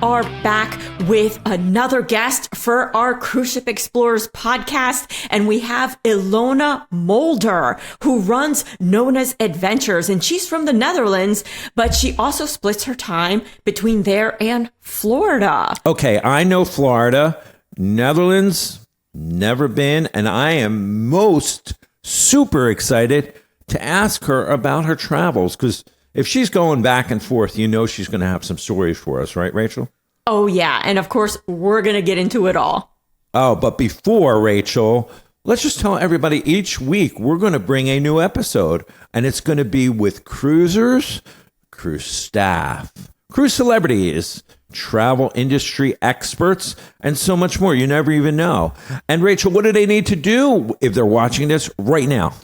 are back with another guest for our Cruise Ship Explorers podcast. And we have Ilona Mulder, who runs Nona's Adventures. And she's from the Netherlands, but she also splits her time between there and Florida. Okay, I know Florida, Netherlands, never been. And I am most super excited to ask her about her travels, because if she's going back and forth, you know she's going to have some stories for us, right, Rachel? Oh, yeah. And of course, we're going to get into it all. Oh, but before, Rachel, let's just tell everybody each week we're going to bring a new episode, and it's going to be with cruisers, cruise staff, cruise celebrities, travel industry experts, and so much more. You never even know. And Rachel, what do they need to do if they're watching this right now?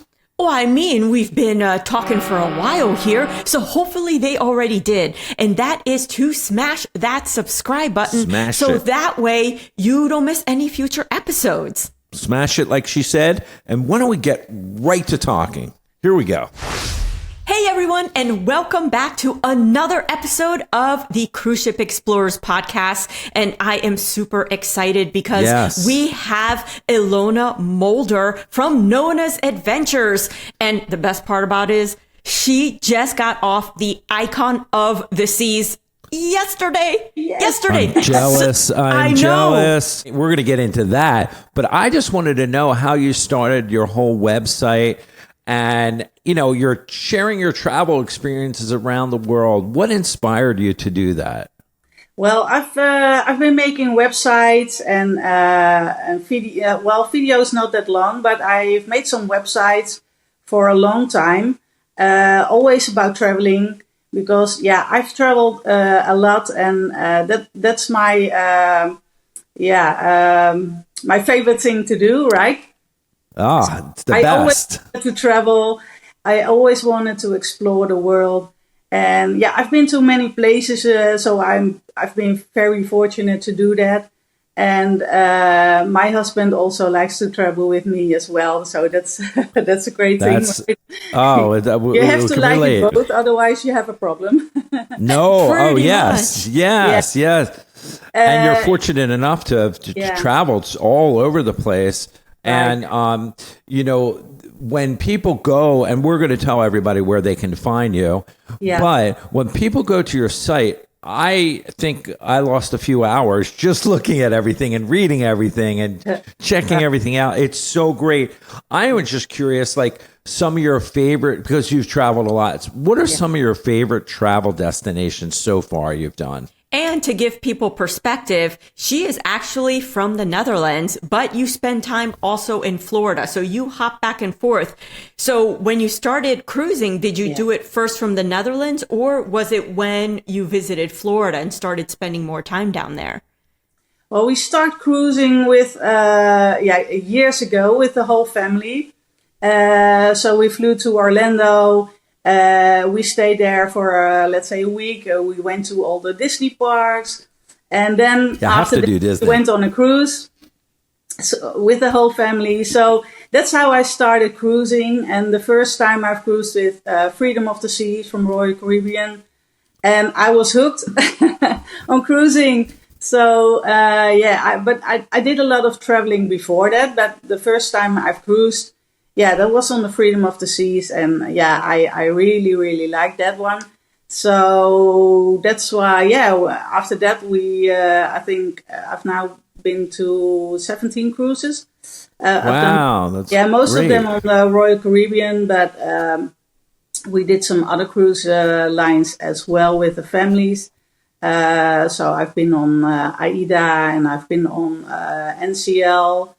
Oh, I mean, we've been talking for a while here, so hopefully they already did. And that is to smash that subscribe button that way you don't miss any future episodes. Smash it like she said. And why don't we get right to talking? Here we go. Hey everyone, and welcome back to another episode of the Cruise Ship Explorers podcast. And I am super excited because we have Ilona Mulder from Nona's Adventures. And the best part about it is she just got off the Icon of the Seas yesterday. I'm jealous. I'm jealous. We're going to get into that. But I just wanted to know how you started your whole website. And, you know, you're sharing your travel experiences around the world. What inspired you to do that? Well, I've been making websites and video. Well, videos not that long, but I've made some websites for a long time. Always about traveling, because I've traveled a lot, and that's my my favorite thing to do, right? It's the best. I always wanted to travel. I always wanted to explore the world. And I've been to many places, so I've been very fortunate to do that. And my husband also likes to travel with me as well, so that's a great thing. You have to like it both, otherwise you have a problem. No, yes. And you're fortunate enough to have traveled all over the place. And, you know, when people go, and we're going to tell everybody where they can find you, but when people go to your site, I think I lost a few hours just looking at everything and reading everything and checking everything out. It's so great. I was just curious, like some of your favorite, because you've traveled a lot, what are some of your favorite travel destinations so far you've done? And to give people perspective, she is actually from the Netherlands, but you spend time also in Florida. So you hop back and forth. So when you started cruising, did you do it first from the Netherlands, or was it when you visited Florida and started spending more time down there? Well, we started cruising with years ago with the whole family. So we flew to Orlando. We stayed there for, let's say, a week. We went to all the Disney parks. And then after that, we went on a cruise with the whole family. So that's how I started cruising. And the first time I've cruised with Freedom of the Seas from Royal Caribbean. And I was hooked on cruising. So, but I did a lot of traveling before that. But the first time I've cruised, that was on the Freedom of the Seas, and I really, really liked that one. So that's why, after that I think I've now been to 17 cruises. Wow, that's most great. of them on the Royal Caribbean, but we did some other cruise lines as well with the families. So I've been on AIDA, and I've been on NCL.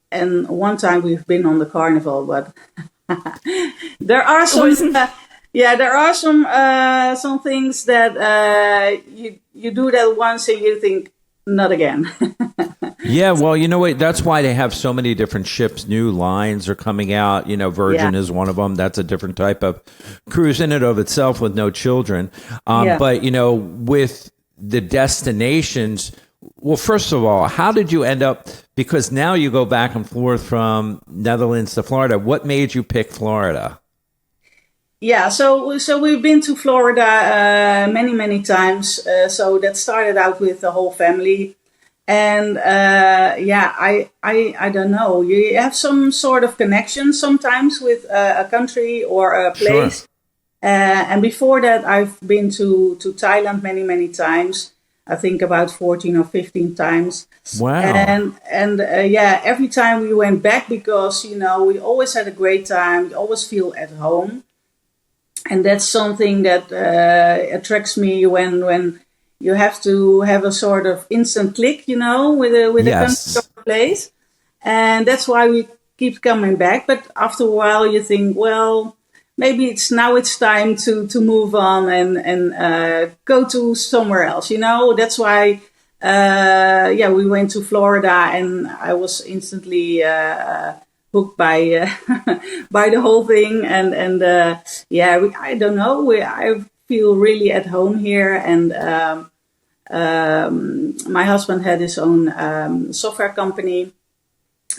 And one time we've been on the Carnival, but there are some, some things that you do that once and you think not again. Well, you know what? That's why they have so many different ships. New lines are coming out. You know, Virgin is one of them. That's a different type of cruise in and of itself with no children. But you know, with the destinations. Well, first of all, how did you end up? Because now you go back and forth from Netherlands to Florida. What made you pick Florida? Yeah, so we've been to Florida many times. So that started out with the whole family, and I don't know. You have some sort of connection sometimes with a country or a place. Sure. And before that, I've been to Thailand many times. I think about 14 or 15 times. Wow. And every time we went back because, we always had a great time. We always feel at home. And that's something that attracts me when you have to have a sort of instant click, with a country or place. And that's why we keep coming back. But after a while, you think, well, maybe it's time to move on and go to somewhere else. That's why we went to Florida, and I was instantly hooked by by the whole thing. And I don't know. I feel really at home here, and my husband had his own software company,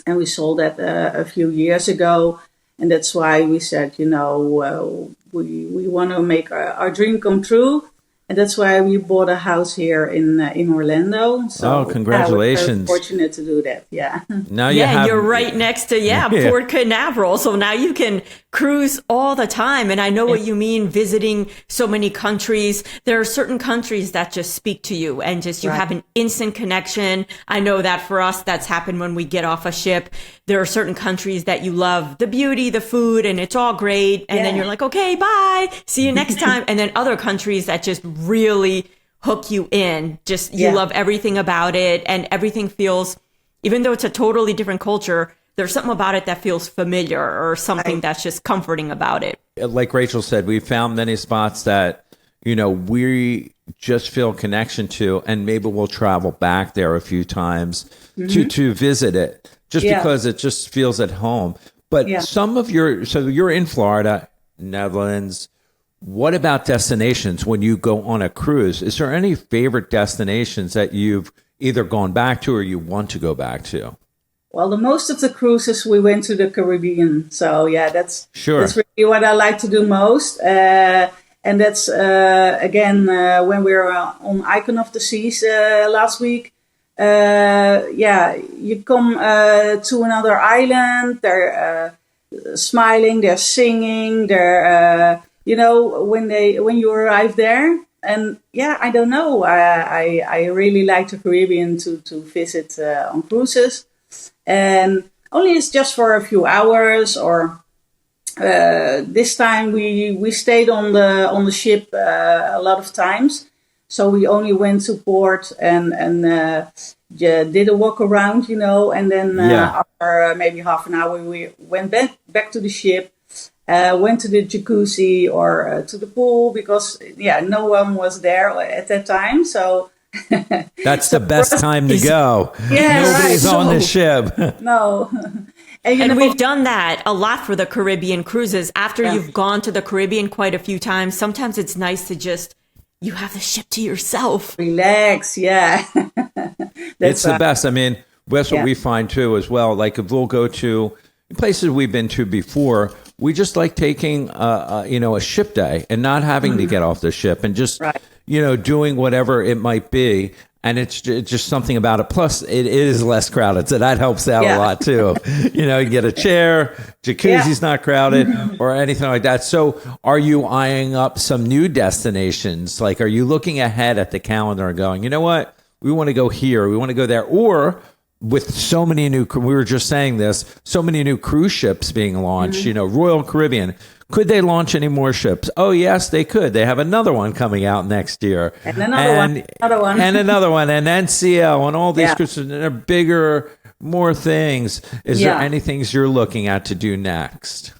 and we sold that a few years ago. And that's why we said, we want to make our dream come true. And that's why we bought a house here in Orlando. So, congratulations. We're fortunate to do that. Yeah. Now you're right next to, Port Canaveral. So now you can cruise all the time. And I know what you mean, visiting so many countries. There are certain countries that just speak to you and just you have an instant connection. I know that for us, that's happened when we get off a ship. There are certain countries that you love the beauty, the food, and it's all great. And then you're like, okay, bye. See you next time. And then other countries that just really hook you in. Just you love everything about it, and everything feels, even though it's a totally different culture, there's something about it that feels familiar or something that's just comforting about it. Like Rachel said, we found many spots that, we just feel connection to, and maybe we'll travel back there a few times to visit it, just because it just feels at home. But some of so you're in Florida, Netherlands. What about destinations when you go on a cruise? Is there any favorite destinations that you've either gone back to or you want to go back to? Well, the most of the cruises we went to the Caribbean. So that's really what I like to do most. And that's, again, when we were on Icon of the Seas last week. You come to another island. They're smiling, they're singing, they're... when you arrive there, and I don't know, I really like the Caribbean to visit on cruises, and only it's just for a few hours. Or this time we stayed on the ship a lot of times, so we only went to port and did a walk around, and then after maybe half an hour we went back to the ship. Went to the jacuzzi or to the pool because, no one was there at that time. So that's the best time to go. Nobody's on the ship. No. And we've done that a lot for the Caribbean cruises. After you've gone to the Caribbean quite a few times, sometimes it's nice to just, you have the ship to yourself. Relax, It's the best. I mean, that's what we find too as well. Like if we'll go to places we've been to before, we just like taking a ship day and not having to get off the ship and just doing whatever it might be. And it's just something about it. Plus, it is less crowded, so that helps out a lot too. You get a chair, jacuzzi's not crowded, or anything like that. So, are you eyeing up some new destinations? Like, are you looking ahead at the calendar and going, you know what, we want to go here, we want to go there, or with so many we were just saying this, so many new cruise ships being launched, Royal Caribbean. Could they launch any more ships? Oh, yes, they could. They have another one coming out next year. And another one. And another one. And NCL and all these cruises. And they're bigger, more things. Is there any things you're looking at to do next?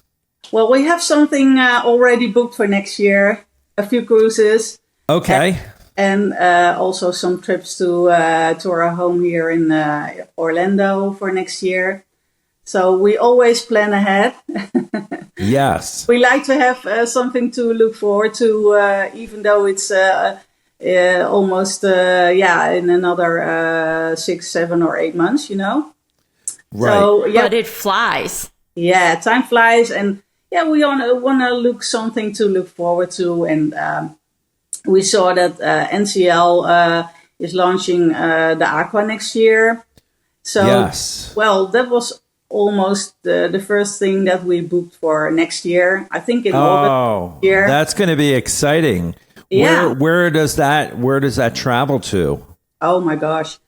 Well, we have something already booked for next year. A few cruises. Okay. And also some trips to our home here in Orlando for next year. So we always plan ahead. Yes. We like to have something to look forward to, even though it's almost, in another 6, 7, or 8 months, Right. So, But it flies. Yeah, time flies. And, we want to look something to look forward to. And we saw that NCL is launching the Aqua next year. So, yes. Well, that was almost the first thing that we booked for next year. I think in August year. That's going to be exciting. Yeah. Where does that travel to? Oh my gosh.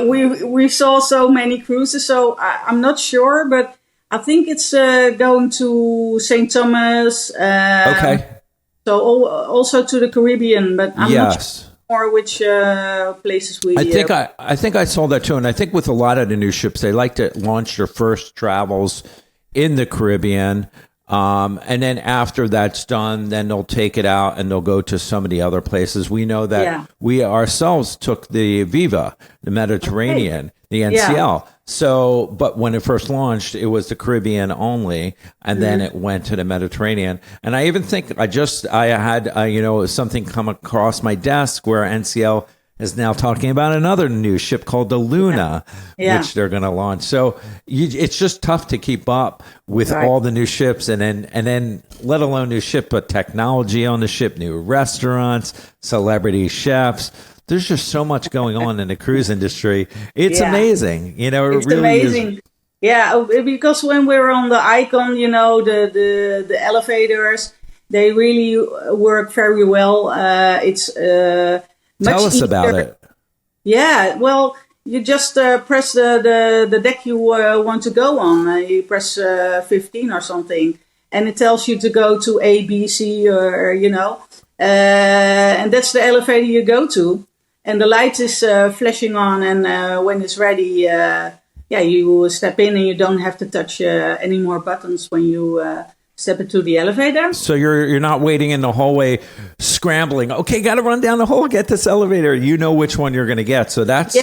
we saw so many cruises, so I'm not sure, but I think it's going to St. Thomas. Okay. So also to the Caribbean, but I'm not sure more which places we. I think I saw that too, and I think with a lot of the new ships, they like to launch their first travels in the Caribbean, and then after that's done, then they'll take it out and they'll go to some of the other places. We know that we ourselves took the Viva, the Mediterranean, the NCL. Yeah. So, but when it first launched, it was the Caribbean only, and then it went to the Mediterranean. And I even think I had something come across my desk where NCL is now talking about another new ship called the Luna, which they're going to launch. So it's just tough to keep up with all the new ships, and then let alone new ship, but technology on the ship, new restaurants, celebrity chefs. There's just so much going on in the cruise industry. It's amazing. It's really amazing. Is. Yeah, because when we're on the Icon, the elevators, they really work very well. It's Tell us about it. Yeah, well, you just press the deck you want to go on. You press 15 or something, and it tells you to go to A, B, C, or and that's the elevator you go to. And the light is flashing on, and when it's ready, you step in, and you don't have to touch any more buttons when you step into the elevator. So you're not waiting in the hallway, scrambling. Okay, got to run down the hall, get this elevator. You know which one you're going to get. So that's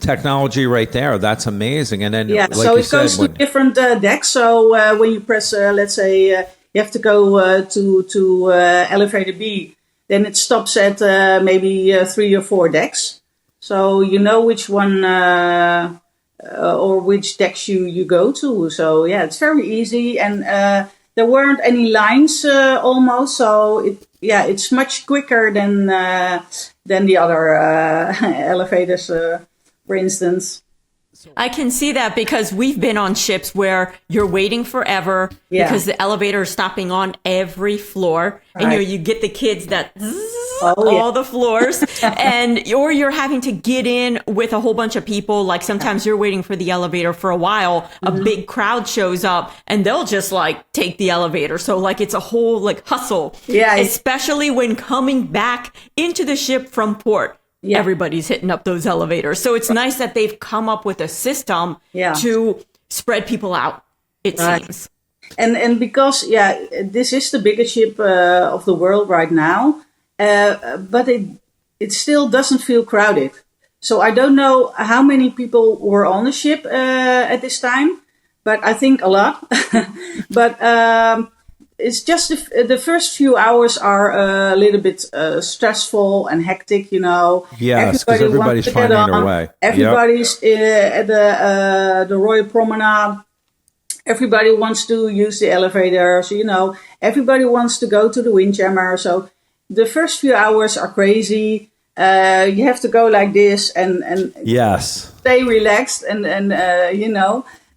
technology right there. That's amazing. And then so it goes to different decks. So when you press, let's say, you have to go to elevator B. Then it stops at maybe 3 or 4 decks. So you know which one or which decks you go to. So it's very easy. And there weren't any lines almost. So it's much quicker than the other elevators, for instance. I can see that because we've been on ships where you're waiting forever because the elevator is stopping on every floor, and you get the kids that all the floors, or you're having to get in with a whole bunch of people. Like sometimes you're waiting for the elevator for a while, a big crowd shows up, and they'll just take the elevator. So it's a whole hustle, especially when coming back into the ship from port. Yeah. Everybody's hitting up those elevators. So it's nice that they've come up with a system to spread people out, it seems. And because, this is the biggest ship of the world right now, but it still doesn't feel crowded. So I don't know how many people were on the ship at this time, but I think a lot. But it's just the first few hours are a little bit stressful and hectic, Yes, because everybody's finding their way. Everybody's at the Royal Promenade. Everybody wants to use the elevator. So, everybody wants to go to the Windjammer. So the first few hours are crazy. You have to go like this and stay relaxed and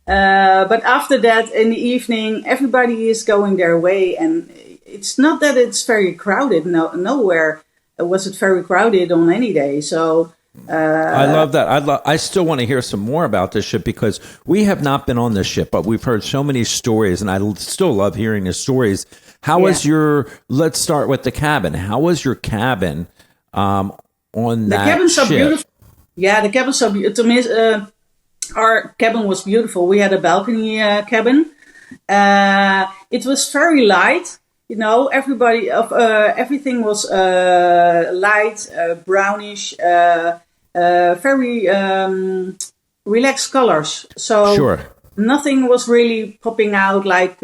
but after that, in the evening, everybody is going their way, and it's not that it's very crowded. Nowhere was it very crowded on any day. So I love that. I still want to hear some more about this ship because we have not been on this ship, but we've heard so many stories, and I still love hearing the stories. How was let's start with the cabin. How was your cabin on that ship? The cabins are beautiful. Yeah, the cabins are beautiful. Our cabin was beautiful. We had a balcony cabin. It was very light. Everybody everything was light, brownish, very relaxed colors. So nothing was really popping out like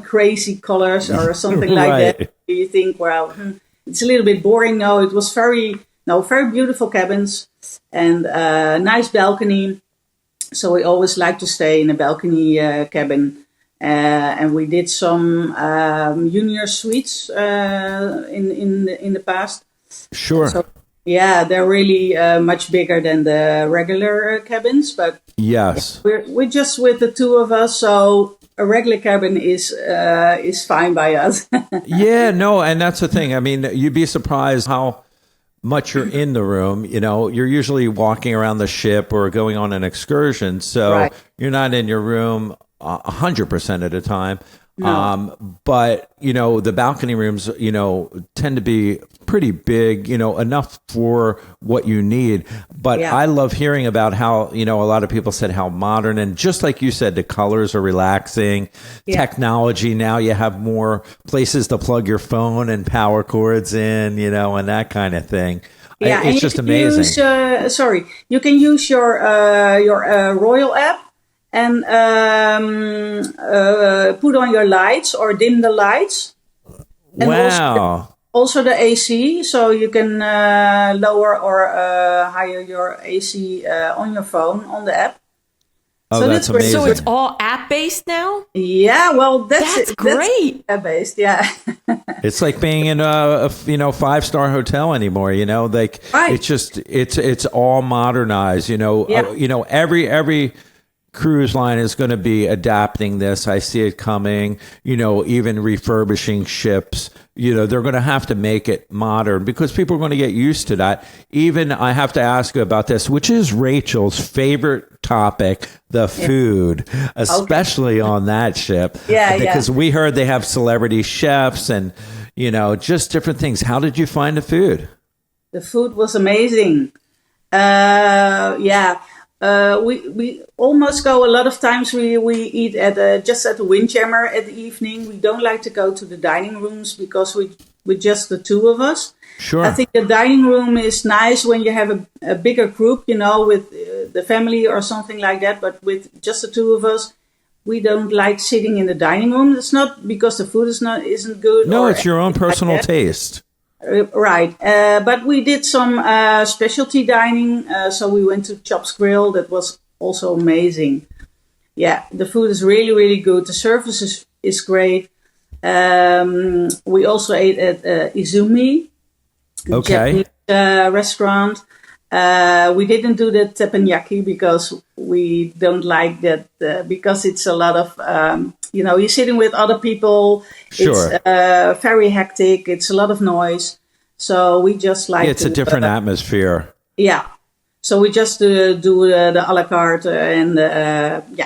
crazy colors or something like that. You think, well, it's a little bit boring. No, it was very beautiful cabins and nice balcony. So we always like to stay in a balcony cabin. And we did some junior suites in the past. Sure. So, yeah, they're really much bigger than the regular cabins, but yes, we're just with the two of us, so a regular cabin is fine by us. Yeah, no, and that's the thing. I mean, you'd be surprised how much you're in the room. You know, you're usually walking around the ship or going on an excursion, so you're not in your room 100% of the time. No. But, you know, the balcony rooms, you know, tend to be pretty big, you know, enough for what you need. But I love hearing about how, you know, a lot of people said how modern, and just like you said, the colors are relaxing. Technology, now you have more places to plug your phone and power cords in, you know, and that kind of thing. Yeah, it's just amazing. You can use your Royal app and put on your lights or dim the lights. And wow. Also the AC, so you can lower or higher your AC on your phone on the app. Oh, so that's amazing. So it's all app-based now? Yeah, well, that's great. That's app-based, yeah. It's like being in a 5-star hotel anymore, you know, like it's just, it's all modernized, you know, every cruise line is going to be adapting this. I see it coming, you know, even refurbishing ships, you know, they're going to have to make it modern because people are going to get used to that. Even I have to ask you about this, which is Rachel's favorite topic, the food, especially on that ship. Because we heard they have celebrity chefs and, you know, just different things. How did you find the food? The food was amazing. We almost go a lot of times. We eat just at the Windjammer at the evening. We don't like to go to the dining rooms because we're just the two of us. Sure. I think the dining room is nice when you have a bigger group, you know, with the family or something like that. But with just the two of us, we don't like sitting in the dining room. It's not because the food isn't good. No, it's your own personal taste. Right. But we did some specialty dining. So we went to Chop's Grill. That was also amazing. Yeah, the food is really, really good. The service is great. We also ate at Izumi, Japanese restaurant. We didn't do the teppanyaki because we don't like that because it's a lot of, you're sitting with other people. Sure. It's very hectic. It's a lot of noise. So we just like it's a different atmosphere. Yeah. So we just do the a la carte and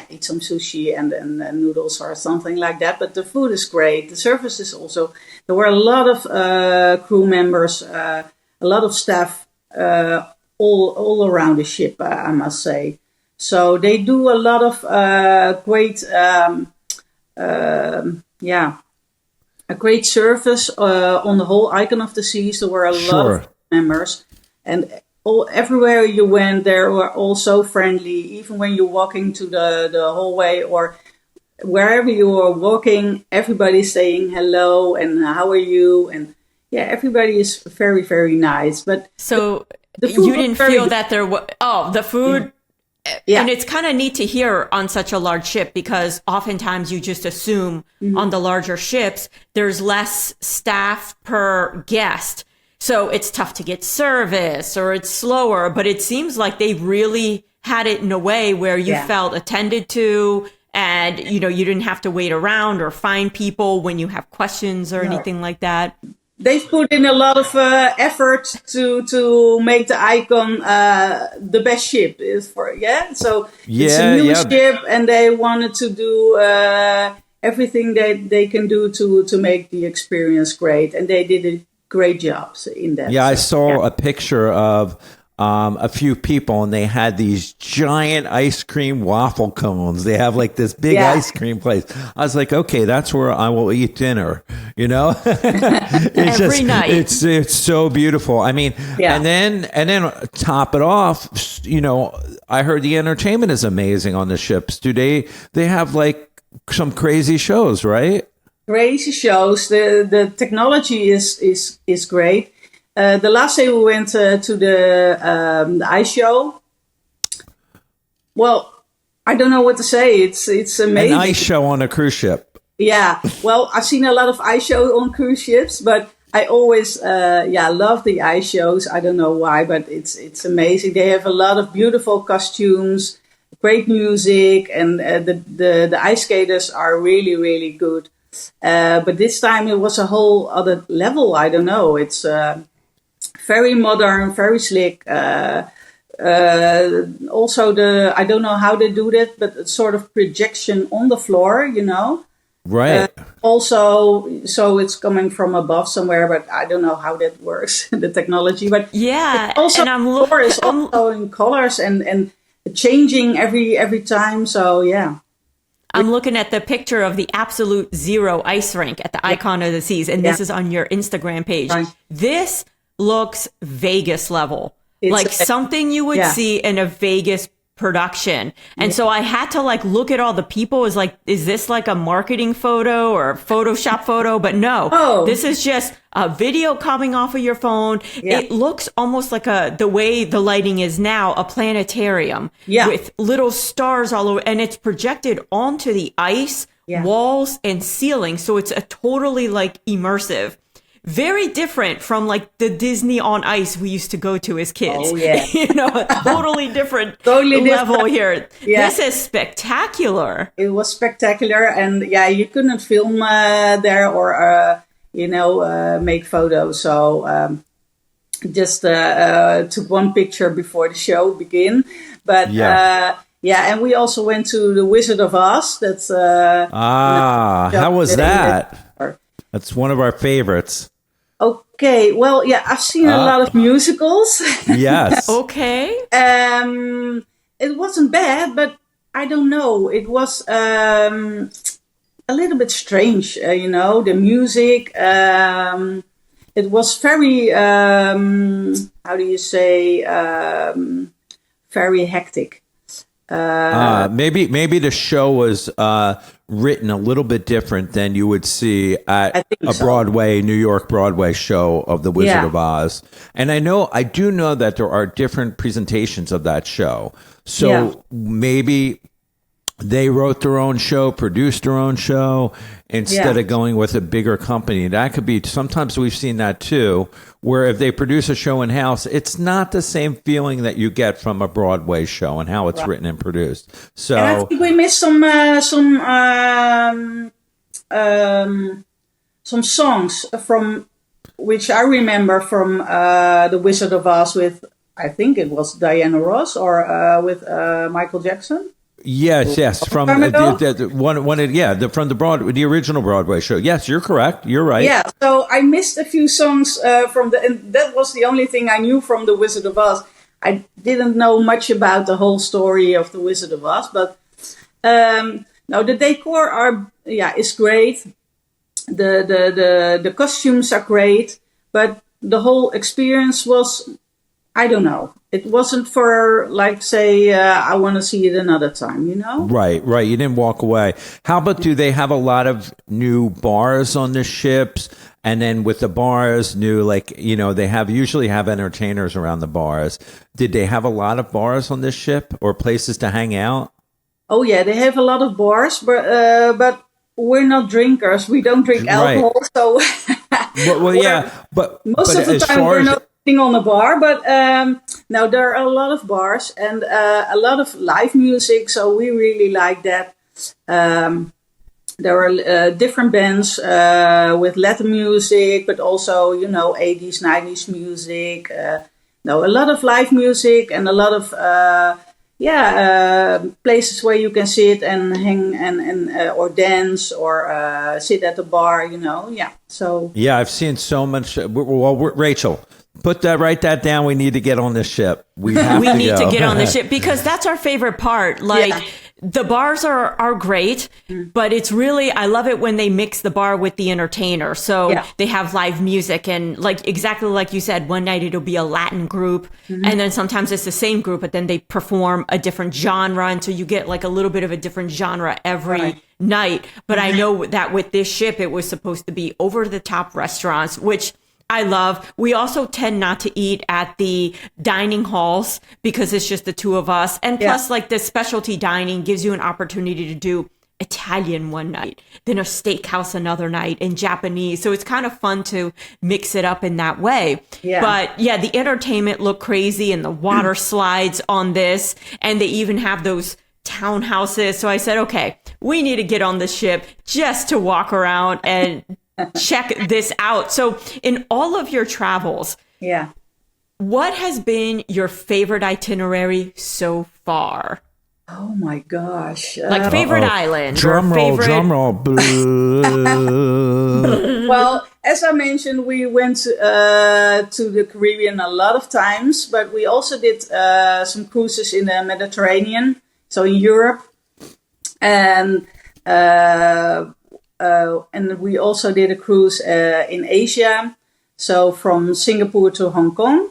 eat some sushi and noodles or something like that. But the food is great. The service is also, there were a lot of crew members, a lot of staff all around the ship, I must say. So they do a lot of great, a great service on the whole Icon of the Seas. There were a lot of members, and everywhere you went, they were all so friendly. Even when you're walking to the hallway or wherever you are walking, everybody's saying hello and how are you? And everybody is very, very nice. But so you didn't feel that there was the food. Yeah. And it's kind of neat to hear on such a large ship because oftentimes you just assume on the larger ships, there's less staff per guest. So it's tough to get service or it's slower, but it seems like they really had it in a way where you felt attended to and, you didn't have to wait around or find people when you have questions or anything like that. They've put in a lot of effort to make the Icon the best ship. So it's a new ship, and they wanted to do everything that they can do to make the experience great, and they did a great job in that. Yeah, I saw a picture of a few people, and they had these giant ice cream waffle cones. They have like this big ice cream place. I was like, okay, that's where I will eat dinner. It's every night. It's so beautiful. I mean, and then top it off. I heard the entertainment is amazing on the ships. Do they have like some crazy shows, right? Crazy shows. The technology is great. The last day we went to the ice show. Well, I don't know what to say. It's amazing. An ice show on a cruise ship. Yeah. Well, I've seen a lot of ice shows on cruise ships, but I always love the ice shows. I don't know why, but it's amazing. They have a lot of beautiful costumes, great music, and the ice skaters are really, really good. But this time it was a whole other level. I don't know. It's very modern, very slick. Also, I don't know how they do that, but it's sort of projection on the floor, Right. Also, so it's coming from above somewhere, but I don't know how that works, the technology. But yeah, also, and is also in colors and changing every time. So yeah. I'm looking at the picture of the Absolute Zero ice rink at the Icon of the Seas, and this is on your Instagram page. Right. This looks Vegas level, like something you would see in a Vegas production. And so I had to look at all the people. Is this like a marketing photo or a Photoshop photo? But no, this is just a video coming off of your phone. Yeah. It looks almost like the way the lighting is now, a planetarium with little stars all over, and it's projected onto the ice, walls, and ceiling. So it's a totally immersive. Very different from the Disney on Ice we used to go to as kids. Oh, yeah. Totally different level here. Yeah. This is spectacular. It was spectacular. And you couldn't film there or, make photos. So just took one picture before the show began. But and we also went to the Wizard of Oz. That's how was that? That's one of our favorites. Okay, well, I've seen a lot of musicals. Yes. Okay. It wasn't bad, but I don't know. It was a little bit strange, the music. It was very, how do you say, very hectic. Maybe the show was written a little bit different than you would see at a Broadway, New York Broadway show of The Wizard of Oz. And I do know that there are different presentations of that show. So maybe they wrote their own show, produced their own show, instead of going with a bigger company. That could be, sometimes we've seen that too, where if they produce a show in-house, it's not the same feeling that you get from a Broadway show and how it's written and produced. So, and I think we missed some songs from, which I remember from The Wizard of Oz with, I think it was Diana Ross or with Michael Jackson. Yes, from the original Broadway show. Yes, you're correct. You're right. Yeah, so I missed a few songs and that was the only thing I knew from The Wizard of Oz. I didn't know much about the whole story of The Wizard of Oz, but no, the decor is great. The costumes are great, but the whole experience was, I don't know. It wasn't for I want to see it another time, Right. You didn't walk away. How about, do they have a lot of new bars on the ships? And then with the bars, they usually have entertainers around the bars. Did they have a lot of bars on this ship or places to hang out? Oh yeah, they have a lot of bars, but we're not drinkers. We don't drink alcohol, so. but most of the time we're not on the bar, but now there are a lot of bars and a lot of live music, so we really like that. There are different bands with Latin music, but also 80s, 90s music. A lot of live music and a lot of places where you can sit and hang and or dance or sit at the bar. So I've seen so much. Well, Rachel, write that down. We need to get on this ship. We need to get on the ship because that's our favorite part. The bars are great, but it's really, I love it when they mix the bar with the entertainer. So they have live music and exactly like you said, one night it'll be a Latin group and then sometimes it's the same group, but then they perform a different genre. And so you get a little bit of a different genre every night. But I know that with this ship, it was supposed to be over the top restaurants, which I love. We also tend not to eat at the dining halls because it's just the two of us. And plus, like, the specialty dining gives you an opportunity to do Italian one night, then a steakhouse another night, and Japanese. So it's kind of fun to mix it up in that way. Yeah. But yeah, the entertainment looked crazy, and the water slides on this, and they even have those townhouses. So I said, okay, we need to get on the ship just to walk around and check this out. So in all of your travels, what has been your favorite itinerary so far? Oh my gosh. Like favorite island. Drum roll. Well, as I mentioned, we went to the Caribbean a lot of times, but we also did some cruises in the Mediterranean, so in Europe. And we also did a cruise in Asia, so from Singapore to Hong Kong.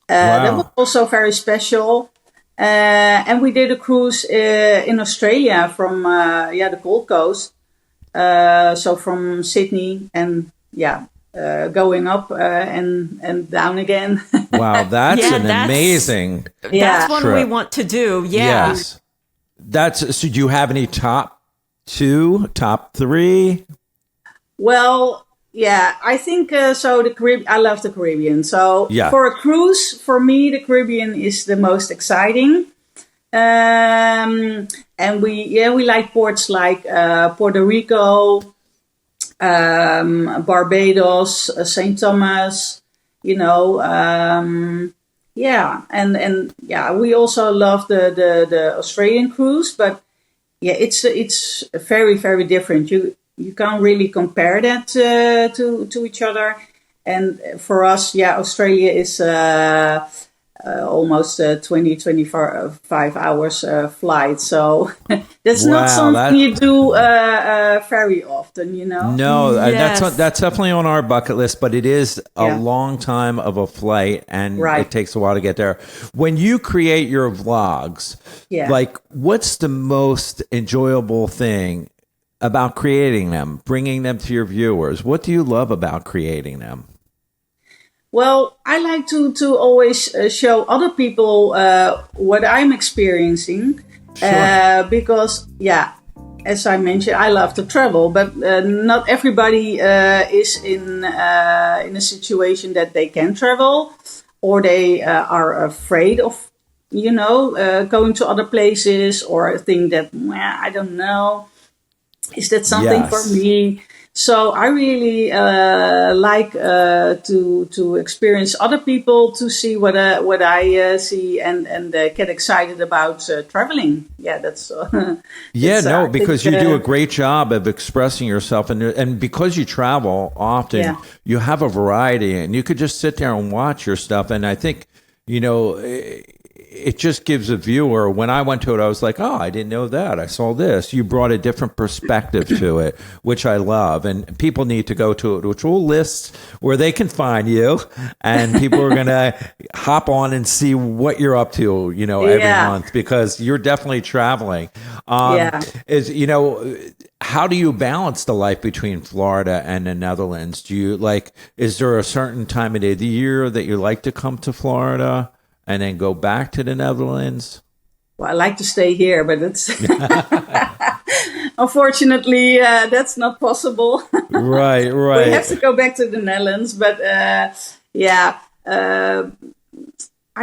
That was also very special. And we did a cruise in Australia from the Gold Coast, so from Sydney and going up and down again. Wow, that's amazing. That's one we want to do. Yeah. Yes, so. Do you have any top 2, top 3? Well. Yeah, I think so. The Caribbean, I love the Caribbean. So for a cruise, for me, the Caribbean is the most exciting. And we like ports like Puerto Rico, Barbados, St. Thomas. And we also love the Australian cruise, but it's very, very different. You can't really compare that to each other. And for us, Australia is almost 25 hours flight. So that's not something you do very often, No, that's definitely on our bucket list, but it is a long time of a flight, and it takes a while to get there. When you create your vlogs, like, what's the most enjoyable thing about creating them, bringing them to your viewers? What do you love about creating them? Well, I like to always show other people what I'm experiencing. Because, as I mentioned, I love to travel, but not everybody is in a situation that they can travel, or they are afraid of, going to other places, or think that, I don't know. Is that something for me? So I really like to experience other people, to see what I see, and get excited about traveling. Yeah, that's because you do a great job of expressing yourself, and because you travel often, you have a variety, and you could just sit there and watch your stuff. And I think it just gives a viewer. When I went to it, I was like, oh, I didn't know that. I saw this. You brought a different perspective to it, which I love. And people need to go to it, which will list where they can find you. And people are going to hop on and see what you're up to, every month, because you're definitely traveling. How do you balance the life between Florida and the Netherlands? Is there a certain time of the year that you like to come to Florida and then go back to the Netherlands? Well, I like to stay here, but it's unfortunately that's not possible. Right. We have to go back to the Netherlands, but I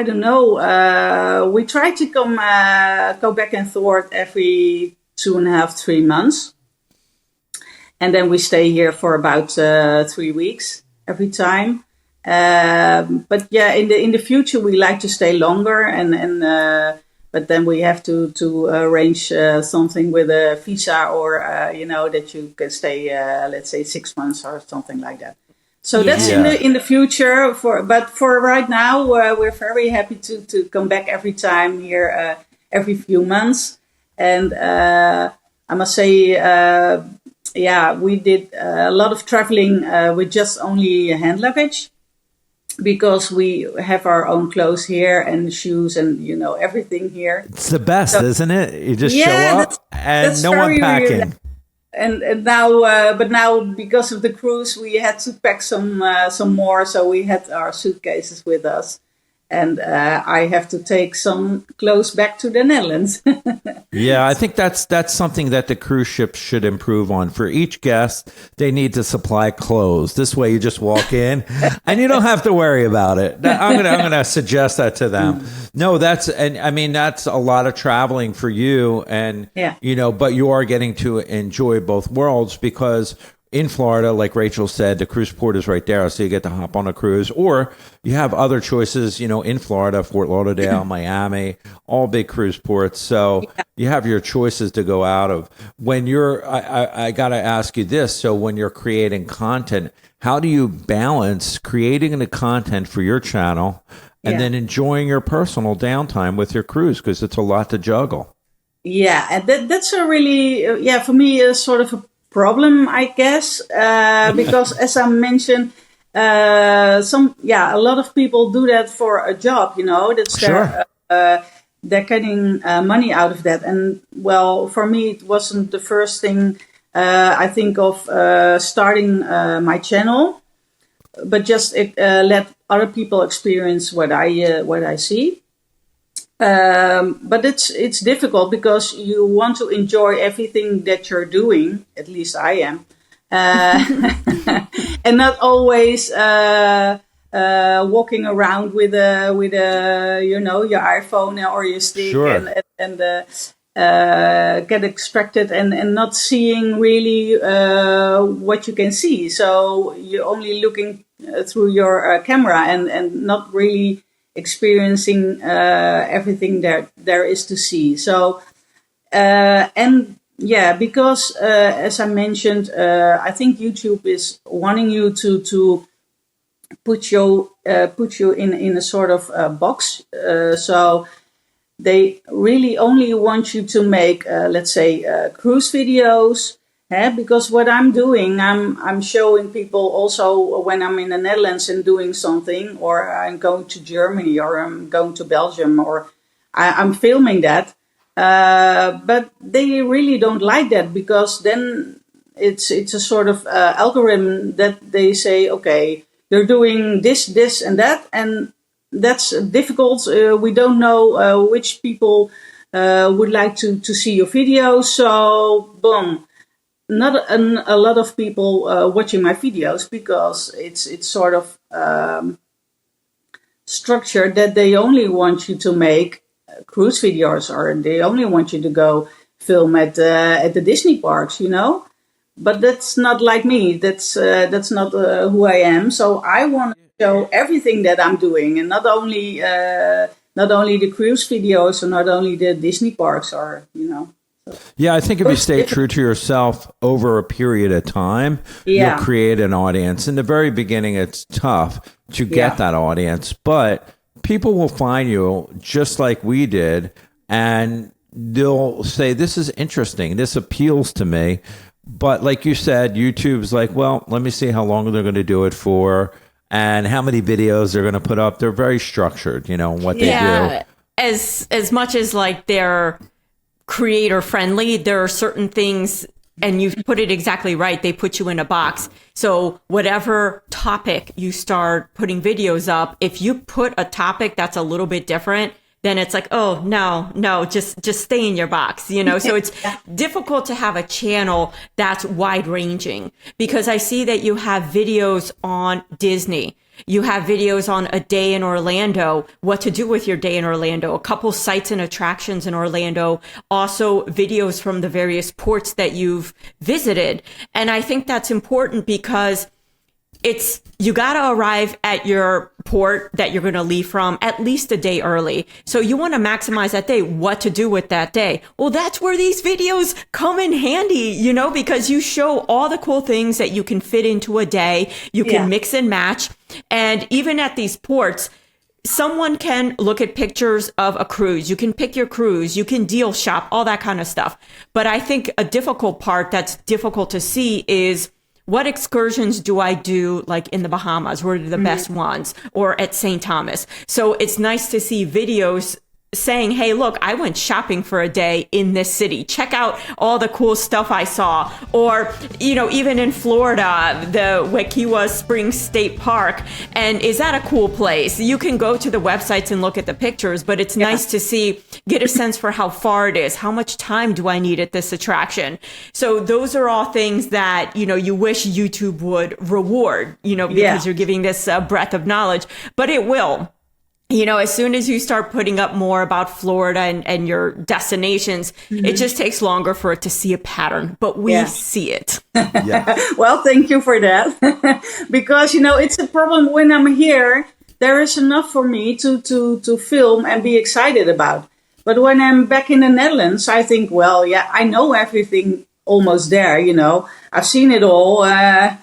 don't know. We try to go back and forth every 2.5-3 months, and then we stay here for about 3 weeks every time. But in the future we like to stay longer, but then we have to arrange something with a visa, or that you can stay let's say 6 months or something like that. So that's in the future. But for right now, we're very happy to come back every time here, every few months. And I must say, we did a lot of traveling with just only hand luggage, because we have our own clothes here and shoes and everything here. It's the best, isn't it? You just show up and no one packing. and now, but now because of the cruise, we had to pack some more. So we had our suitcases with us, and I have to take some clothes back to the Netherlands. Yeah, I think that's something that the cruise ship should improve on. For each guest, they need to supply clothes. This way, you just walk in, and you don't have to worry about it. I'm gonna suggest that to them. No, that's a lot of traveling for you, and but you are getting to enjoy both worlds because in Florida, like Rachel said, the cruise port is right there, so you get to hop on a cruise, or you have other choices, in Florida, Fort Lauderdale, Miami, all big cruise ports. So you have your choices to go out of. When I got to ask you this. So when you're creating content, how do you balance creating the content for your channel and then enjoying your personal downtime with your cruise? Because it's a lot to juggle. Yeah, and that's a really, for me, a sort of a problem, I guess, because as I mentioned, a lot of people do that for a job, that's they're getting money out of that. And well, for me, it wasn't the first thing I think of starting my channel, but just let other people experience what I see. But it's difficult because you want to enjoy everything that you're doing. At least I am, and not always walking around with your iPhone or your stick and get distracted and not seeing really what you can see. So you're only looking through your camera and not really experiencing everything there is to see. So because as I mentioned, I think YouTube is wanting you to put you in a sort of box. So they really only want you to make let's say cruise videos. Because what I'm doing, I'm showing people also when I'm in the Netherlands and doing something, or I'm going to Germany, or I'm going to Belgium, or I'm filming that. But they really don't like that because then it's a sort of algorithm that they say, okay, you're doing this, and that, and that's difficult. We don't know which people would like to see your videos. So, boom. Not a lot of people watching my videos because it's sort of structured that they only want you to make cruise videos, or they only want you to go film at the Disney parks, But that's not like me. That's not who I am. So I want to show everything that I'm doing, and not only the cruise videos, or not only the Disney parks, or Yeah, I think if you stay true to yourself over a period of time, you'll create an audience. In the very beginning, it's tough to get that audience, but people will find you just like we did, and they'll say, this is interesting. This appeals to me. But like you said, YouTube's like, well, let me see how long they're going to do it for and how many videos they're going to put up. They're very structured, what they do. As much as like they're creator friendly, there are certain things, and you've put it exactly right, they put you in a box. So whatever topic you start putting videos up, if you put a topic that's a little bit different, then it's like, oh no, just stay in your box, So it's difficult to have a channel that's wide ranging, because I see that you have videos on Disney. You have videos on a day in Orlando, what to do with your day in Orlando, a couple sites and attractions in Orlando, also videos from the various ports that you've visited. And I think that's important because you got to arrive at your port that you're going to leave from at least a day early. So you want to maximize that day, what to do with that day. Well, that's where these videos come in handy, because you show all the cool things that you can fit into a day. You can mix and match. And even at these ports, someone can look at pictures of a cruise. You can pick your cruise. You can deal shop, all that kind of stuff. But I think a difficult part that's difficult to see is, what excursions do I do, like in the Bahamas? What are the best ones? Or at St. Thomas? So it's nice to see videos saying, hey, look, I went shopping for a day in this city. Check out all the cool stuff I saw. Or, even in Florida, the Wekiwa Springs State Park. And is that a cool place? You can go to the websites and look at the pictures, but it's nice to get a sense for how far it is. How much time do I need at this attraction? So those are all things that, you wish YouTube would reward, because you're giving this breadth of knowledge, but it will. As soon as you start putting up more about Florida and your destinations, it just takes longer for it to see a pattern, but we see it. Well, thank you for that. Because, it's a problem when I'm here. There is enough for me to film and be excited about. But when I'm back in the Netherlands, I think, I know everything almost there, I've seen it all. I've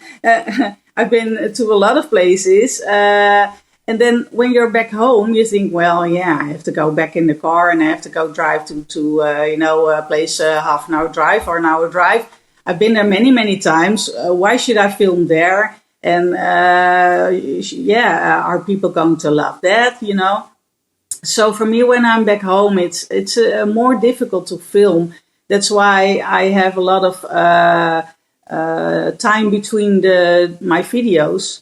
been to a lot of places. And then when you're back home, you think, I have to go back in the car and I have to go drive to a place, half an hour drive or an hour drive. I've been there many, many times. Why should I film there? And are people going to love that? So for me, when I'm back home, it's more difficult to film. That's why I have a lot of time between my videos.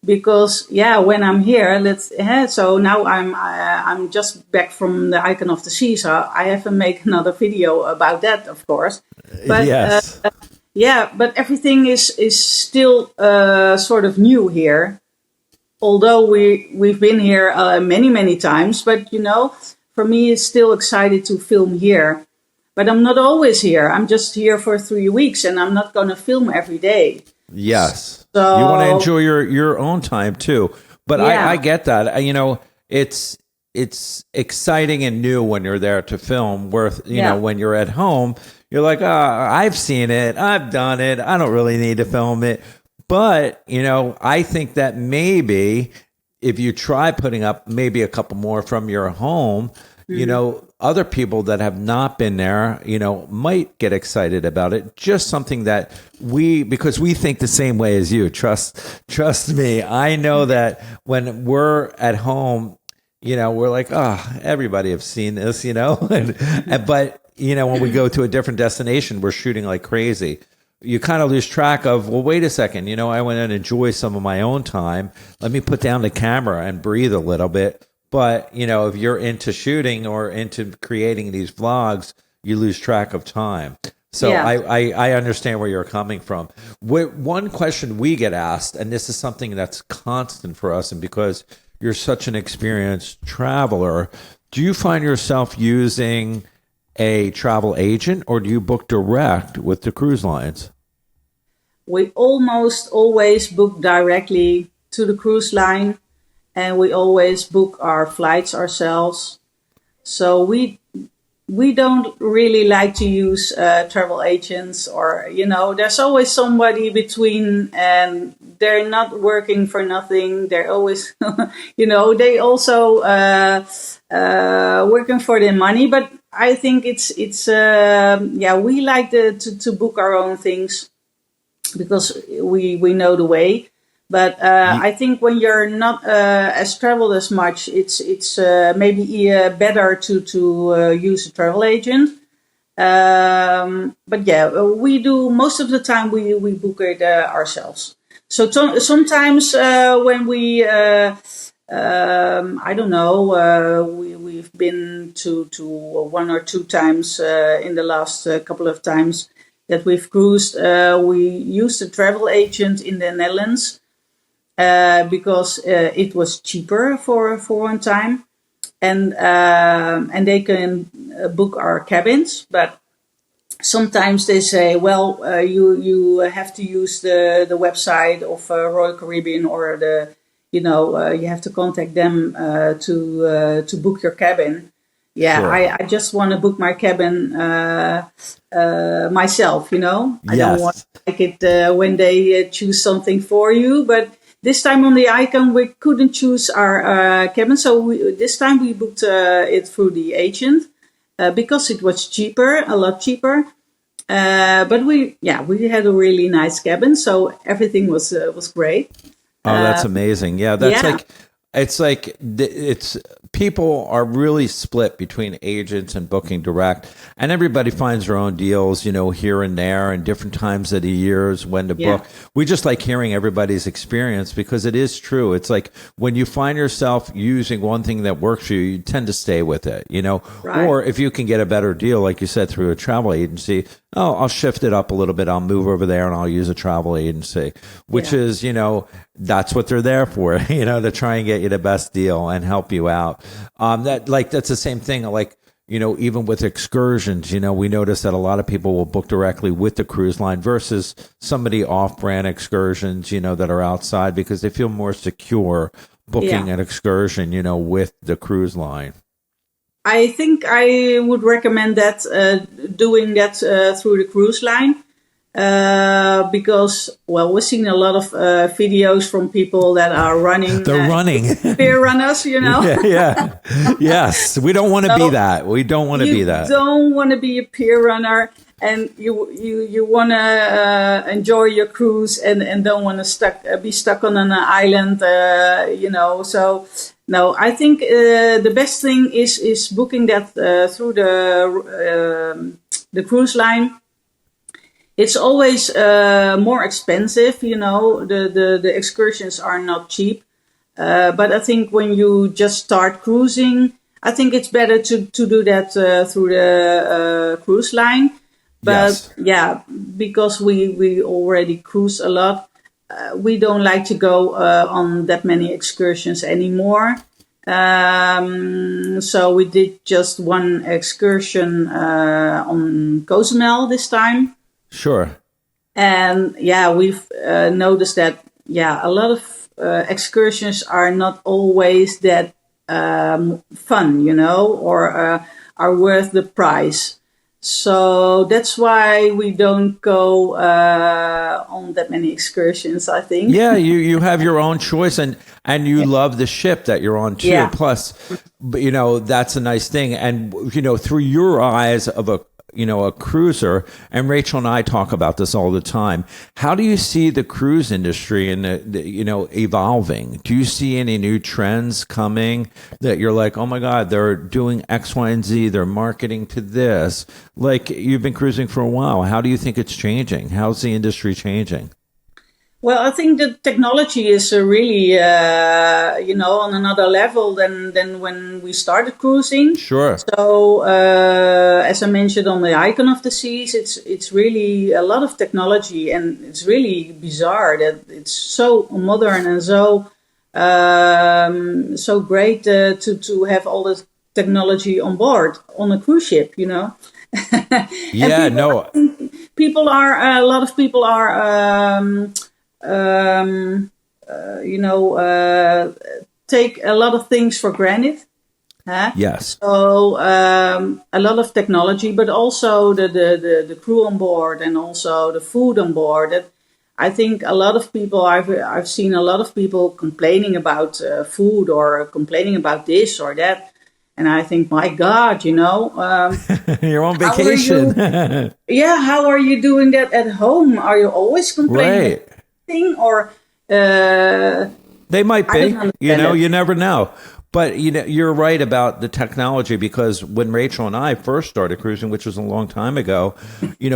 Because when I'm here, so now I'm just back from the Icon of the Sea, so I have to make another video about that, of course. But yes. But everything is still sort of new here. Although we've been here many times, but for me it's still excited to film here. But I'm not always here. I'm just here for 3 weeks, and I'm not going to film every day. Yes. So, you want to enjoy your own time too. But I get that. It's exciting and new when you're there to film. Where when you're at home, you're like, I've seen it, I've done it, I don't really need to film it. But I think that maybe if you try putting up maybe a couple more from your home, other people that have not been there, might get excited about it. Just something that because we think the same way as you. Trust me. I know that when we're at home, we're like, everybody have seen this, but when we go to a different destination, we're shooting like crazy. You kind of lose track of, wait a second, I want to enjoy some of my own time. Let me put down the camera and breathe a little bit. But, if you're into shooting or into creating these vlogs, you lose track of time. So I understand where you're coming from. One question we get asked, and this is something that's constant for us, and because you're such an experienced traveler, do you find yourself using a travel agent, or do you book direct with the cruise lines? We almost always book directly to the cruise line. And we always book our flights ourselves. So we don't really like to use travel agents, or, there's always somebody between, and they're not working for nothing. They're always, they also working for their money. But I think it's we like to book our own things because we know the way. But I think when you're not as traveled as much, it's maybe better to use a travel agent. But we do most of the time we book it ourselves. So sometimes when we I don't know, we've been to 1 or 2 times in the last couple of times that we've cruised. We used a travel agent in the Netherlands. Because it was cheaper for one time, and they can book our cabins. But sometimes they say, you have to use the website of Royal Caribbean, or you have to contact them to book your cabin. Yeah, sure. I just want to book my cabin myself. I don't want to like it when they choose something for you, but. This time on the Icon, we couldn't choose our cabin, so this time we booked it through the agent because it was cheaper, a lot cheaper. But we had a really nice cabin, so everything was great. Oh, that's amazing! Yeah, that's like it's like it's people are really split between agents and booking direct, and everybody finds their own deals, here and there, and different times of the years when to book. We just like hearing everybody's experience because it is true. It's like when you find yourself using one thing that works for you, you tend to stay with it, Right. Or if you can get a better deal, like you said, through a travel agency, I'll shift it up a little bit. I'll move over there and I'll use a travel agency, which is, that's what they're there for, to try and get you the best deal and help you out. That's the same thing. Like, even with excursions, we notice that a lot of people will book directly with the cruise line versus somebody off-brand excursions, that are outside because they feel more secure booking an excursion, with the cruise line. I think I would recommend that doing that through the cruise line because, we're seeing a lot of videos from people that are running. They're running. Peer runners, Yeah. Yes. We don't want to be that. We don't want to be that. You don't want to be a peer runner, and you want to enjoy your cruise and don't want to be stuck on an island, So, no, I think the best thing is booking that through the cruise line. It's always more expensive, the excursions are not cheap. But I think when you just start cruising, I think it's better to do that through the cruise line. But because we already cruise a lot, we don't like to go on that many excursions anymore. So we did just one excursion on Cozumel this time. Sure. And we've noticed that, a lot of excursions are not always that fun, or are worth the price. So that's why we don't go on that many excursions, I think. Yeah, you have your own choice and you love the ship that you're on too. Yeah. Plus, that's a nice thing. And, through your eyes of a cruiser, and Rachel and I talk about this all the time. How do you see the cruise industry and evolving? Do you see any new trends coming that you're like, oh my God, they're doing X, Y, and Z. They're marketing to this. Like you've been cruising for a while. How do you think it's changing? How's the industry changing? Well, I think the technology is really, on another level than when we started cruising. Sure. So, as I mentioned on the Icon of the Seas, it's really a lot of technology, and it's really bizarre that it's so modern and so great to have all this technology on board on a cruise ship. A lot of people are. Take a lot of things for granted. Yes. So a lot of technology, but also the crew on board and also the food on board. That I think a lot of people I've seen a lot of people complaining about food or complaining about this or that. And I think, my God, you're on vacation. How are you doing that at home? Are you always complaining? Right. Or they might be, you never know. But you're right about the technology, because when Rachel and I first started cruising, which was a long time ago,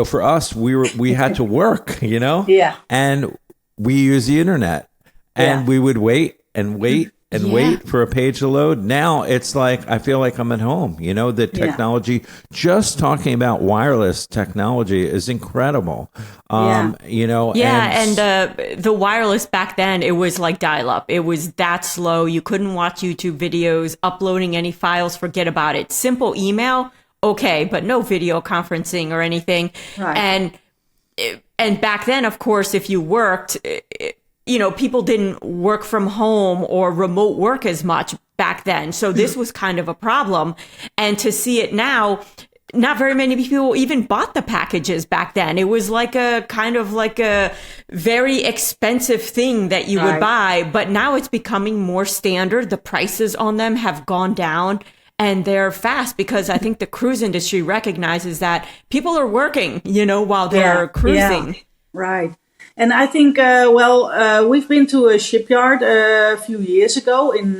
for us we had to work, and we use the internet, and we would wait and wait for a page to load. Now it's like I feel like I'm at home. The technology, just talking about wireless technology is incredible. And the wireless back then, it was like dial-up. It was that slow. You couldn't watch YouTube videos, uploading any files, forget about it. Simple email, okay, but no video conferencing or anything. Right. And back then, of course, if you worked, people didn't work from home or remote work as much back then. So this was kind of a problem. And to see it now, not very many people even bought the packages back then. It was like a kind of like a very expensive thing that you would buy. But now it's becoming more standard. The prices on them have gone down. And they're fast, because I think the cruise industry recognizes that people are working, while they're cruising. Yeah. Right. And I think, we've been to a shipyard a few years ago in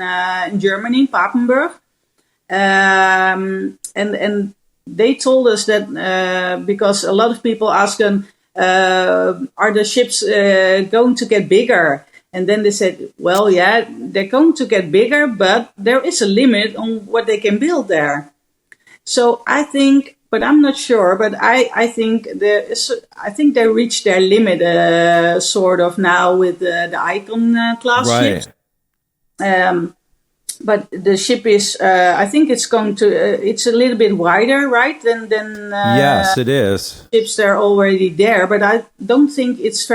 Germany, Papenburg. And they told us that because a lot of people ask them, are the ships going to get bigger? And then they said, well, yeah, they're going to get bigger, but there is a limit on what they can build there. So I think, but I'm not sure, but I think they reached their limit sort of now with the Icon class ships. But the ship is, I think it's going to, it's a little bit wider, right? Than yes, it is. Ships that are already there, but I don't think it's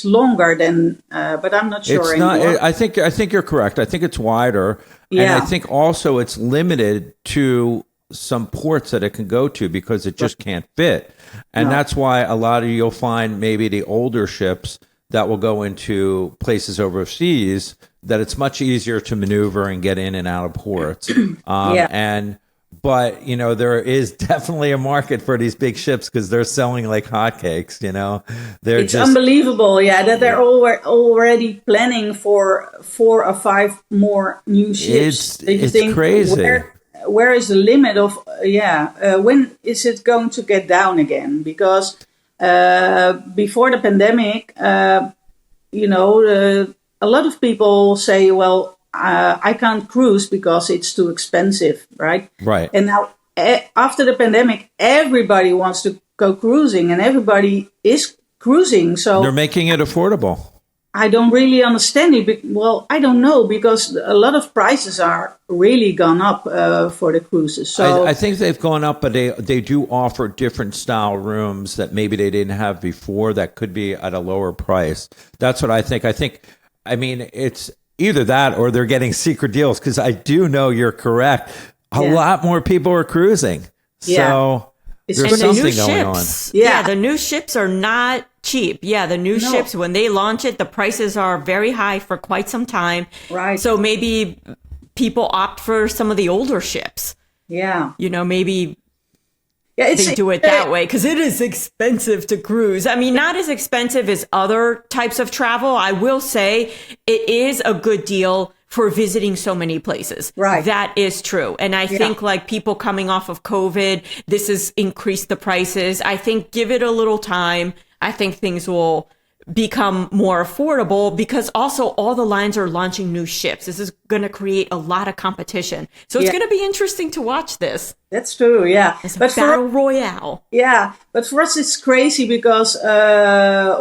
longer than, but I'm not sure it's anymore. Not, I think you're correct. I think it's wider. Yeah. And I think also it's limited to some ports that it can go to because it just can't fit. And that's why a lot of you'll find maybe the older ships that will go into places overseas that it's much easier to maneuver and get in and out of ports. But there is definitely a market for these big ships because they're selling like hotcakes. It's unbelievable, that they're already planning for 4 or 5 more new ships. It's crazy. Where is the limit of when is it going to get down again? Because before the pandemic, a lot of people say, well, I can't cruise because it's too expensive, right? Right. And now after the pandemic, everybody wants to go cruising and everybody is cruising. So they're making it affordable. I don't really understand it. Well, I don't know because a lot of prices are really gone up for the cruises. So I think they've gone up, but they do offer different style rooms that maybe they didn't have before that could be at a lower price. That's what I think. I mean, it's either that or they're getting secret deals because I do know you're correct. A lot more people are cruising. So there's something going on. Yeah, the new ships are not cheap. Yeah, the new ships, when they launch it, the prices are very high for quite some time. Right. So maybe people opt for some of the older ships. Yeah. Maybe they do it that way because it is expensive to cruise. I mean, not as expensive as other types of travel. I will say it is a good deal for visiting so many places. Right. That is true. And I think like people coming off of COVID, this has increased the prices. I think give it a little time. I think things will become more affordable because also all the lines are launching new ships. This is going to create a lot of competition. So it's going to be interesting to watch this. That's true, yeah. It's a battle royale. Yeah, but for us it's crazy because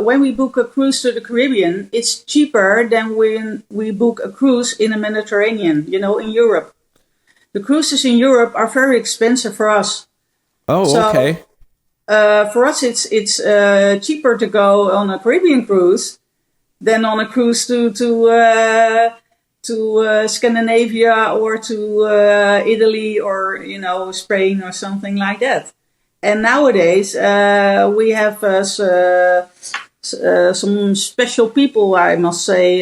when we book a cruise to the Caribbean, it's cheaper than when we book a cruise in the Mediterranean, in Europe. The cruises in Europe are very expensive for us. Oh, okay. For us, it's cheaper to go on a Caribbean cruise than on a cruise to Scandinavia or to Italy or Spain or something like that. And nowadays we have some special people, I must say,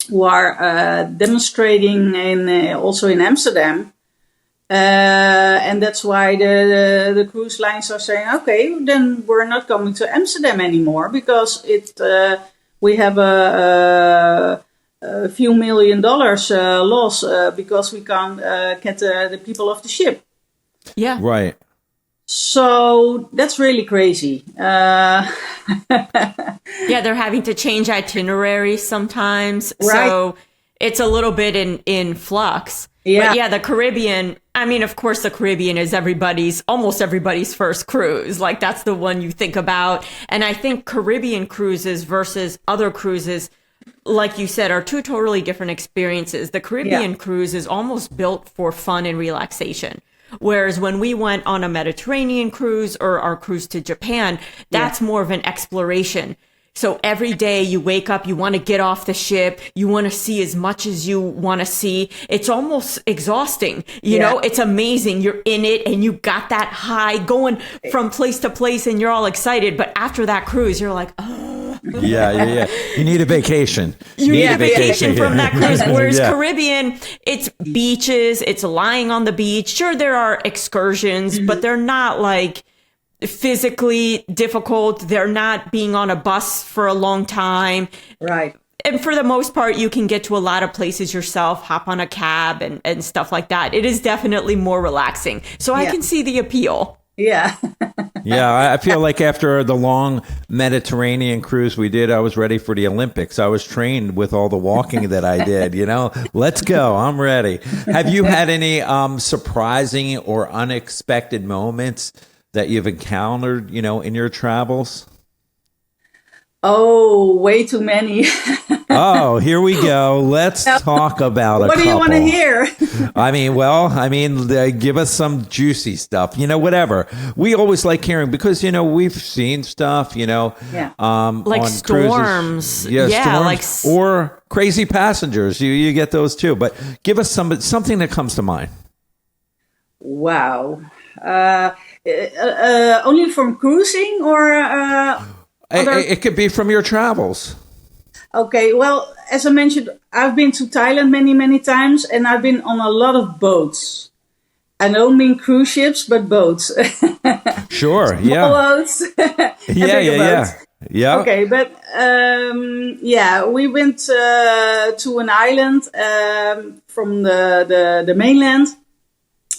who are demonstrating also in Amsterdam. And that's why the cruise lines are saying, okay, then we're not coming to Amsterdam anymore because we have a few $1 million loss because we can't get the people off the ship. Yeah. Right. So that's really crazy. Yeah, they're having to change itineraries sometimes. Right. So it's a little bit in flux. Yeah. But yeah, the Caribbean, I mean, of course, the Caribbean is almost everybody's first cruise. Like that's the one you think about. And I think Caribbean cruises versus other cruises, like you said, are two totally different experiences. The Caribbean cruise is almost built for fun and relaxation. Whereas when we went on a Mediterranean cruise or our cruise to Japan, that's more of an exploration. So every day you wake up, you want to get off the ship, you want to see as much as you want to see. It's almost exhausting. You know, it's amazing. You're in it and you got that high going from place to place and you're all excited. But after that cruise, you're like, oh. Yeah. You need a vacation. You need a vacation from that cruise. Whereas Caribbean, it's beaches, it's lying on the beach. Sure, there are excursions, but they're not like physically difficult. They're not being on a bus for a long time. Right. And for the most part, you can get to a lot of places yourself, hop on a cab and stuff like that. It is definitely more relaxing. So I can see the appeal. Yeah. Yeah, I feel like after the long Mediterranean cruise we did, I was ready for the Olympics. I was trained with all the walking that I did, Let's go. I'm ready. Have you had any surprising or unexpected moments that you've encountered, in your travels? Oh, way too many. Oh, here we go. Let's talk about a couple. What do you want to hear? Give us some juicy stuff, whatever. We always like hearing because, we've seen stuff, like on storms. Cruises. Yeah, storms, or crazy passengers. You get those too. But give us something that comes to mind. Wow. Only from cruising or... It could be from your travels. Okay, well, as I mentioned, I've been to Thailand many, many times, and I've been on a lot of boats. I don't mean cruise ships, but boats. Sure, Small boats. Yeah. Okay, but we went to an island from the mainland,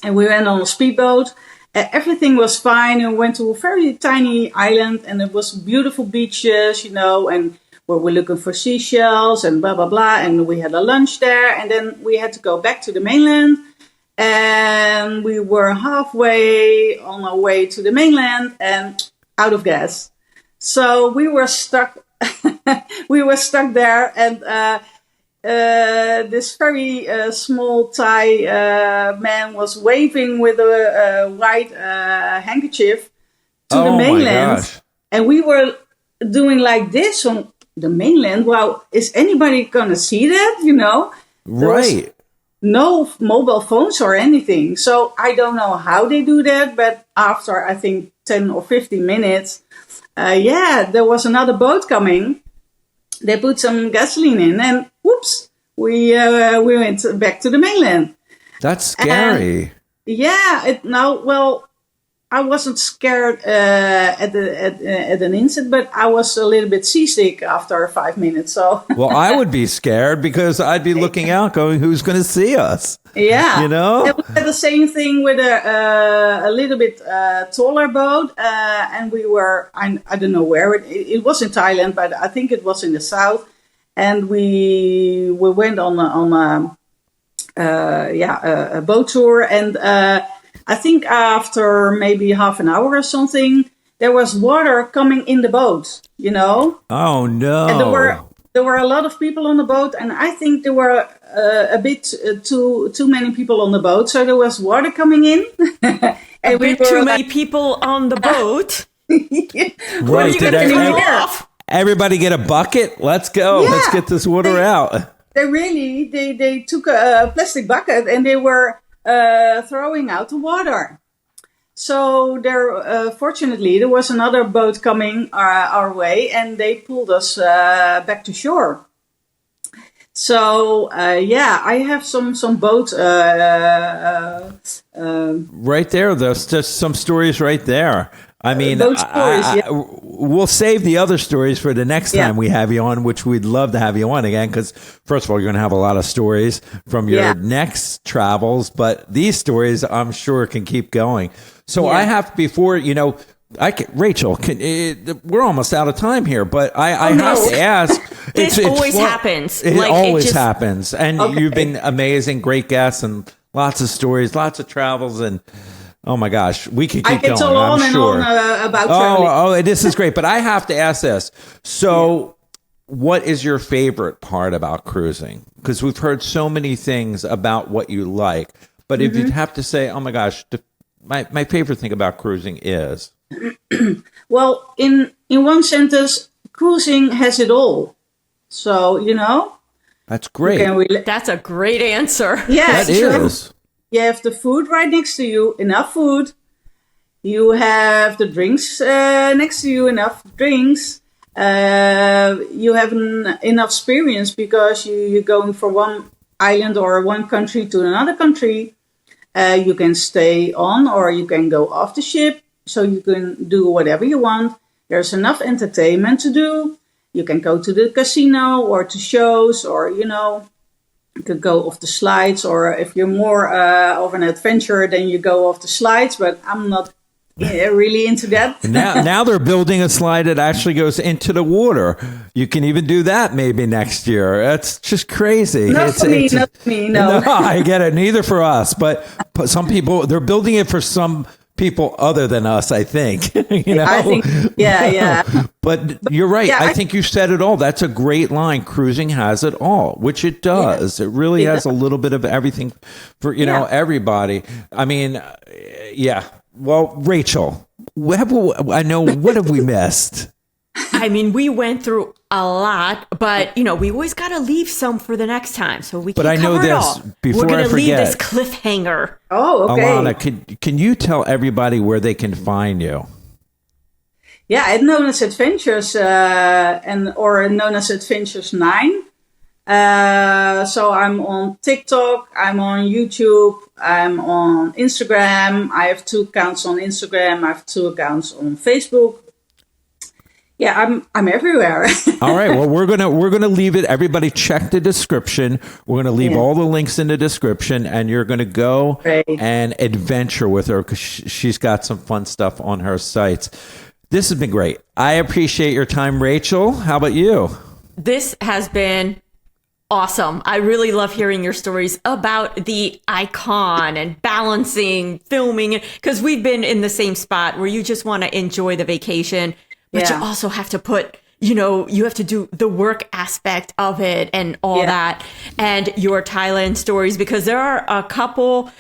and we went on a speedboat. Everything was fine, and we went to a very tiny island, and it was beautiful beaches, and we were looking for seashells and blah, blah, blah. And we had a lunch there, and then we had to go back to the mainland. And we were halfway on our way to the mainland and out of gas. So we were stuck. We were stuck there, and this very small Thai man was waving with a white handkerchief to the mainland. And we were doing like this on the mainland. Wow, is anybody going to see that? Right. No mobile phones or anything. So I don't know how they do that. But after, I think, 10 or 15 minutes, there was another boat coming. They put some gasoline in, and whoops, we went back to the mainland. That's scary. I wasn't scared at an instant, but I was a little bit seasick after 5 minutes. So well, I would be scared because I'd be looking out, going, "Who's going to see us?" Yeah, And we had the same thing with a little bit taller boat, and we were I don't know where it was in Thailand, but I think it was in the south, and we went on a boat tour, and I think after maybe half an hour or something, there was water coming in the boat. Oh no! And there were a lot of people on the boat, and I think there were a bit too many people on the boat, so there was water coming in. And too many people on the boat. Right? Did everybody get a bucket? Let's go. Yeah, let's get this water out. They took a plastic bucket and they were throwing out the water. So fortunately, there was another boat coming our way, and they pulled us back to shore. So I have some boat. Right there, there's just some stories right there. I mean, we'll save the other stories for the next time we have you on, which we'd love to have you on again, because first of all, you're going to have a lot of stories from your next travels, but these stories, I'm sure, can keep going. So I have, before, Rachel, we're almost out of time here, but I have to ask. This always happens. It always happens. And you've been amazing, great guests, and lots of stories, lots of travels, and oh my gosh, we could keep going. I'm sure. About traveling. This is great. But I have to ask this. So what is your favorite part about cruising? Because we've heard so many things about what you like. But if you'd have to say, oh my gosh, my favorite thing about cruising is? Well, in one sentence, cruising has it all. So, That's great. That's a great answer. Yeah, that is. You have the food right next to you, enough food. You have the drinks next to you, enough drinks. You have enough experience because you're going from one island or one country to another country. You can stay on or you can go off the ship. so you can do whatever you want. There's enough entertainment to do. You can go to the casino or to shows, or, you could go off the slides, or if you're more of an adventurer, then you go off the slides, but I'm not really into that. now they're building a slide that actually goes into the water. You can even do that maybe next year. That's just crazy. Not for me, no. No, I get it. Neither for us, but some people, they're building it for some people other than us, I think. I think, yeah. But you're right. Yeah, I think you said it all. That's a great line. Cruising has it all, which it does. Yeah, it really has a little bit of everything for, everybody. I mean, yeah. Well, Rachel, what have we missed? I mean, we went through a lot, but we always got to leave some for the next time, so we can cover it all. Before We're going to leave this cliffhanger. Oh, okay. Ilona, can you tell everybody where they can find you? Yeah, at Nonas Adventures or Nonas Adventures 9. So I'm on TikTok, I'm on YouTube, I'm on Instagram. I have 2 accounts on Instagram. I have 2 accounts on Facebook. Yeah, I'm everywhere. All right. Well, we're gonna leave it. Everybody, check the description. We're gonna leave all the links in the description, and you're gonna go and adventure with her because she's got some fun stuff on her sites. This has been great. I appreciate your time, Rachel. How about you? This has been awesome. I really love hearing your stories about the icon and balancing, filming, because we've been in the same spot where you just want to enjoy the vacation, but you also have to put, you have to do the work aspect of it and all that, and your Thailand stories, because there are a couple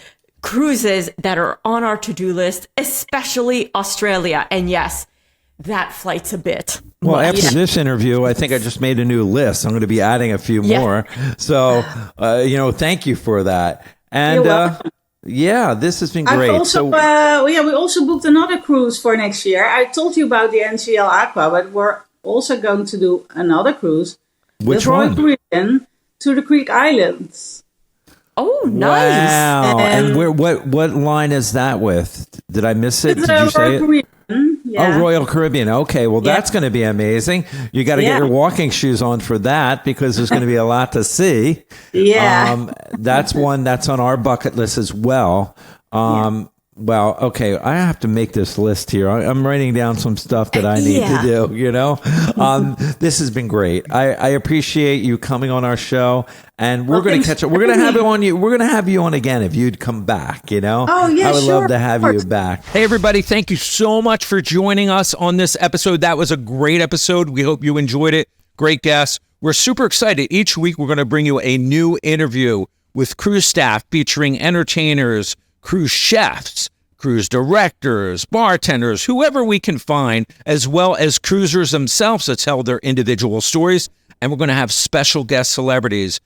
cruises that are on our to-do list, especially Australia. And yes, that flight's a bit. Well, after this interview, I think I just made a new list. I'm going to be adding a few more. So, thank you for that. And this has been great. We also booked another cruise for next year. I told you about the NCL Aqua, but we're also going to do another cruise. Which one? Caribbean to the Greek Islands. Oh, nice! Wow! And what line is that with? Did I miss it? Did you say it? Yeah. Oh, Royal Caribbean. Okay, well, that's going to be amazing. You got to get your walking shoes on for that because there's going to be a lot to see. Yeah. That's one that's on our bucket list as well. Well, okay, I have to make this list here. I'm writing down some stuff that I need to do, This has been great. I appreciate you coming on our show, and we're going to catch up. We're going to have We're going to have you on again if you'd come back, Oh, yeah, I would love to have you back. Hey, everybody, thank you so much for joining us on this episode. That was a great episode. We hope you enjoyed it. Great guests. We're super excited. Each week, we're going to bring you a new interview with cruise staff featuring entertainers, cruise chefs, cruise directors, bartenders, whoever we can find, as well as cruisers themselves to tell their individual stories. And we're going to have special guest celebrities.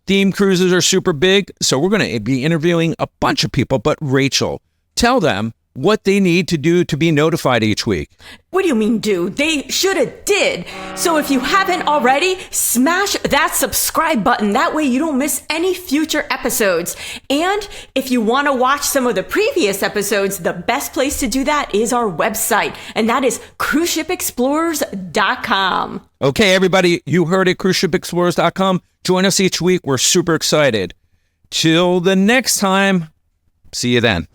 Theme cruises are super big, so we're going to be interviewing a bunch of people. But Rachel, tell them what they need to do to be notified each week. What do you mean do? They should have did. So if you haven't already, smash that subscribe button. That way you don't miss any future episodes. And if you want to watch some of the previous episodes, the best place to do that is our website. And that is cruiseshipexplorers.com. Okay, everybody, you heard it, cruiseshipexplorers.com. Join us each week. We're super excited. Till the next time, see you then.